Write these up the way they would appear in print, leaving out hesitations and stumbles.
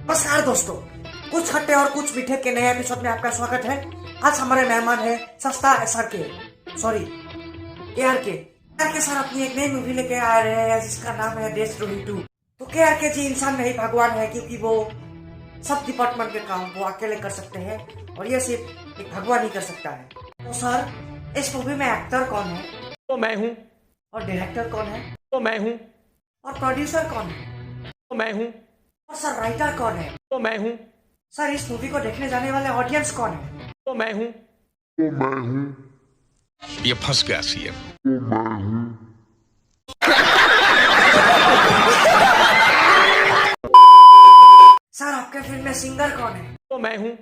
नमस्कार दोस्तों, कुछ खट्टे और कुछ मीठे के नए एपिसोड में आपका स्वागत है। आज हमारे मेहमान है सस्ता के सर अपनी एक नई मूवी लेके आ रहे हैं जिसका नाम है देशद्रोही 2। तो के जी इंसान नहीं भगवान है, क्योंकि वो सब डिपार्टमेंट के काम वो अकेले कर सकते हैं और ये सिर्फ एक भगवान ही कर सकता है। तो सर, इस मूवी में एक्टर कौन है? तो मैं हूँ। और डायरेक्टर कौन है? तो मैं हूँ। और प्रोड्यूसर कौन है? तो मैं हूँ। और सर राइटर कौन है? तो मैं हूँ। सर इस मूवी को देखने जाने वाले ऑडियंस कौन है? तो मैं हूँ। ये फंस गया सीएम। सर आपके फिल्म में सिंगर कौन है? तो मैं हूँ।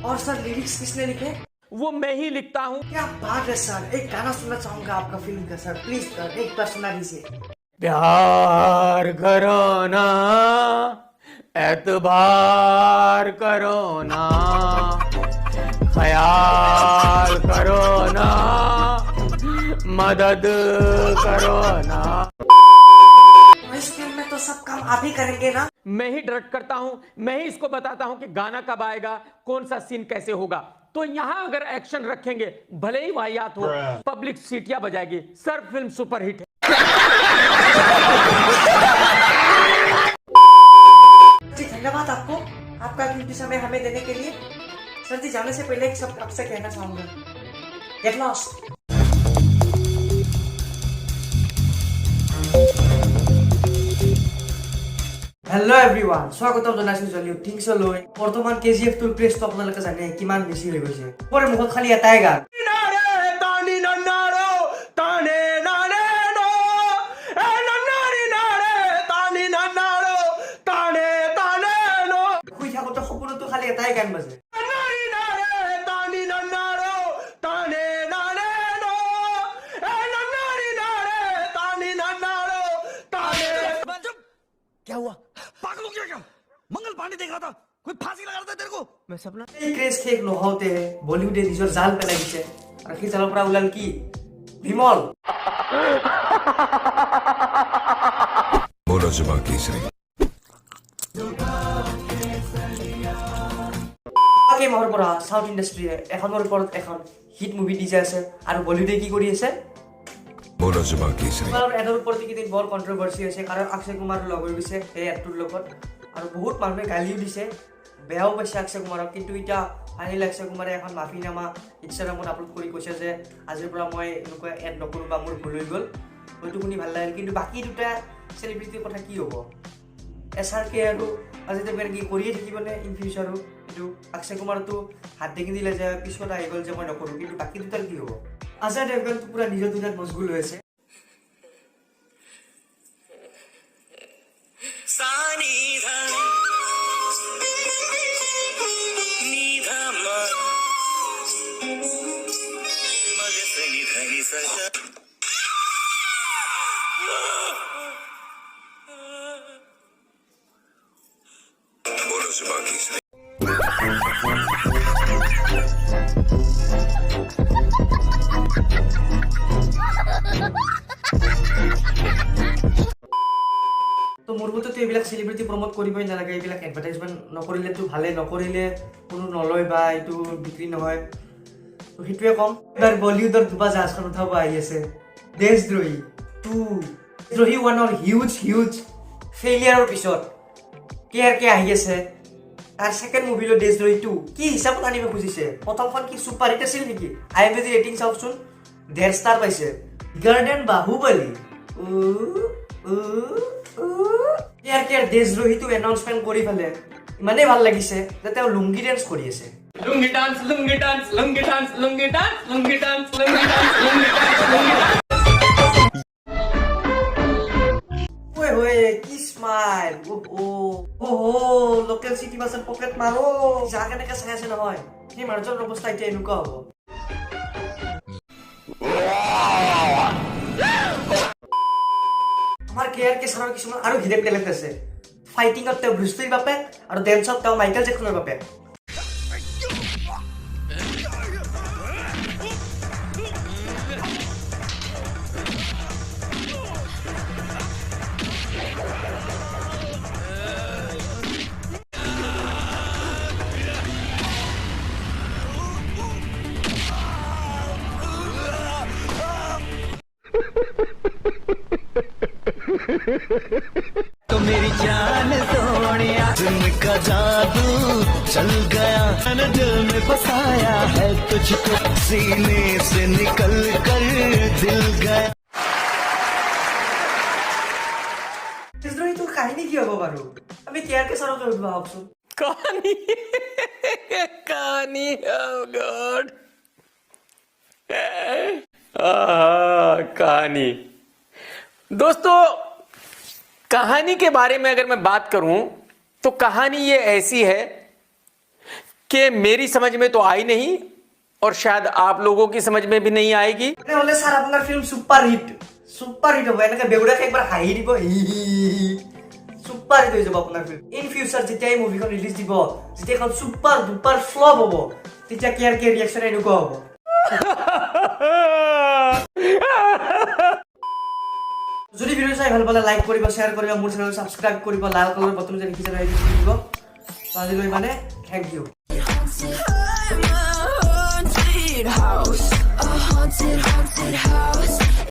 और सर लिरिक्स किसने लिखे? वो मैं ही लिखता हूँ। क्या बात है सर, एक गाना सुनना चाहूंगा आपका फिल्म का। सर प्लीज सर एक बार सुना दीजिए। प्यार करो ना, एतबार करो ना, ख्याल करो ना, मदद करो ना। इस फिल्म में तो सब काम आप ही करेंगे ना? मैं ही डायरेक्ट करता हूँ, मैं ही इसको बताता हूँ कि गाना कब आएगा, कौन सा सीन कैसे होगा। तो यहाँ अगर एक्शन रखेंगे, भले ही वाहियात हो, पब्लिक सीटियां बजाएगी। सर फिल्म सुपरहिट है। जी धन्यवाद आपको, आपका कीमती समय हमें देने के लिए। सर जी जाने से पहले एक शब्द आपसे कहना चाहूंगा, गेट लॉस्ट। হেল্ল' এভৰিৱান, স্বাগতম জনাইছো জলিউ থিংছ লৈ। বৰ্তমান KGF 2 প্ৰেছটো আপোনালোকে জানে কিমান বেছি হৈ গৈছে। পৰে মুখত খালি এটাই গান, শুই থাকোতে সপোনতো খালি এটাই গান বাজে। क्या हुआ? पागल हो गया क्या? मंगल पांडे देख रहा था, कोई फांसी लगा रहा था तेरे को। मैं सपना এই ক্ৰেজ শেষ নহওঁতে বলিউডে নিজৰ জাল পেলাই দিছে আৰু সেই জালৰ পৰা ওলাল কি? বিমল। बोलो जुबान केसरी। এই মাহৰ পৰা সাউথ ইণ্ডাষ্ট্ৰীয়ে এখনৰ ওপৰত এখন হিট মুভি দি আছে আৰু বলিউডে কি কৰি আছে? बोलो जुबान केसरी। এডৰ ওপৰত এইকেইদিন বৰ কণ্ট্ৰভাৰ্চি হৈছে, কাৰণ অক্ষয় কুমাৰ লগ হৈ গৈছে এই এডটোৰ লগত আৰু বহুত মানুহে গালিও দিছে, বেয়াও পাইছে অক্ষয় কুমাৰক। কিন্তু এতিয়া ফাইনেল অক্ষয় কুমাৰে এখন মাফিনামা ইনষ্টাগ্ৰামত আপলোড কৰি কৈছে যে আজিৰ পৰা মই এনেকুৱা এড নকৰোঁ বা মোৰ ভুল হৈ গ'ল। হয়তো শুনি ভাল লাগিল, কিন্তু বাকী দুটা চেলিব্ৰিটিৰ কথা কি হ'ব? SRK আৰু অজয় দেৱগনে কি কৰিয়ে থাকিবনে ইন ফিউচাৰো? কিন্তু অক্ষয় কুমাৰতো হাত দেখি দিলে যে পিছত আহি গ'ল যে মই নকৰোঁ, কিন্তু বাকী দুটাৰ কি হ'ব? অজয় দেৱগনটো পুৰা নিজৰ দুটাত মছগুল হৈ আছে। बोलो जुबान केसरी। তো মোৰ মতেতো এইবিলাক চেলিব্ৰিটি প্ৰমোট কৰিবই নালাগে, এইবিলাক এডভাৰটাইজমেণ্ট নকৰিলেতো ভালে, নকৰিলে কোনো নলয় বা এইটো বিক্ৰী নহয়। তো সেইটোৱে ক'ম। এবাৰ বলিউডৰ দুবা জাহাজখন উঠাব আহি আছে দেশদ্ৰোহী 2। দেশদ্ৰোহী 1ৰ হিউজ ফেইলিয়াৰৰ পিছত KRK আহি আছে তাৰ ছেকেণ্ড মুভিলৈ দেশদ্ৰোহী 2 কি হিচাপত আনিব খুজিছে? প্ৰথমখন কি ছুপাৰহিট আছিল নেকি? IMDb ৰেটিং চাওকচোন, 1.5 ষ্টাৰ পাইছে। গাৰ্ডেন বাহুবলী KRKৰ দেশদ্ৰোহীটো এনাউন্সমেণ্ট কৰি পেলাই ইমানেই ভাল লাগিছে যে তেওঁ লুংগি ডেন্স কৰি আছে। Lungi dance, lungi dance, lungi dance, lungi dance, lungi dance, lungi dance, lungi dance, lungi dance. Way কি স্মাইল! লোকেল চিটি বাছত পকেট মাৰো যা কেনেকে চাই আছে নহয়, সেই মানুহজনৰ অৱস্থা এতিয়া এনেকুৱা হ'ব। আমাৰ KRK ছাৰৰ কিছুমান আৰু হিডেন টেলেণ্ট আছে। ফাইটিঙত তেওঁ ব্ৰুচ লীৰ বাপেক আৰু ডেন্সত তেওঁ মাইকেল জেকচনৰ বাপেক। तो मेरी जान सोनिया का जादू चल गया, मैंने दिल में बसाया है तुझको, सीने से निकल कर दिल गया। তোৰ কাহিনী কি হ'ব বাৰু? আমি কেয়াৰকে চাৰকে উঠবা ভাবচোন। कहानी कहानी oh God कहानी दोस्तों, कहानी के बारे में अगर मैं बात करूं तो कहानी ये ऐसी है कि मेरी समझ में तो आई नहीं और शायद आप लोगों की समझ में भी नहीं आएगी। হলে স্যার আপনার ফিল্ম সুপার হিট হ'ব, এনেকে বেগুড়াকে একবাৰ হাঁহি দিব, সুপাৰ হিট হৈ যাব আপোনাৰ ফিল্ম। ইন ফিউচাৰ যেতিয়া এই মুভিখন ৰিলিজ দিব, যেতিয়া এখন সুপাৰ ডুপাৰ ফ্লপ হ'ব, তেতিয়া কেয়াৰকে ৰিয়েকশ্যন এনেকুৱা হ'ব। যদি ভিডিও চাই ভাল পালে লাইক কৰিব, শ্বেয়াৰ কৰিব, মোৰ চেনেল সাবস্ক্ৰাইব কৰিব, লাল কালাৰৰ বটন যে দেখিছে সেইটো টিপি দিব। তো আজিলৈ মানে thank you. I'm a haunted house, a haunted house.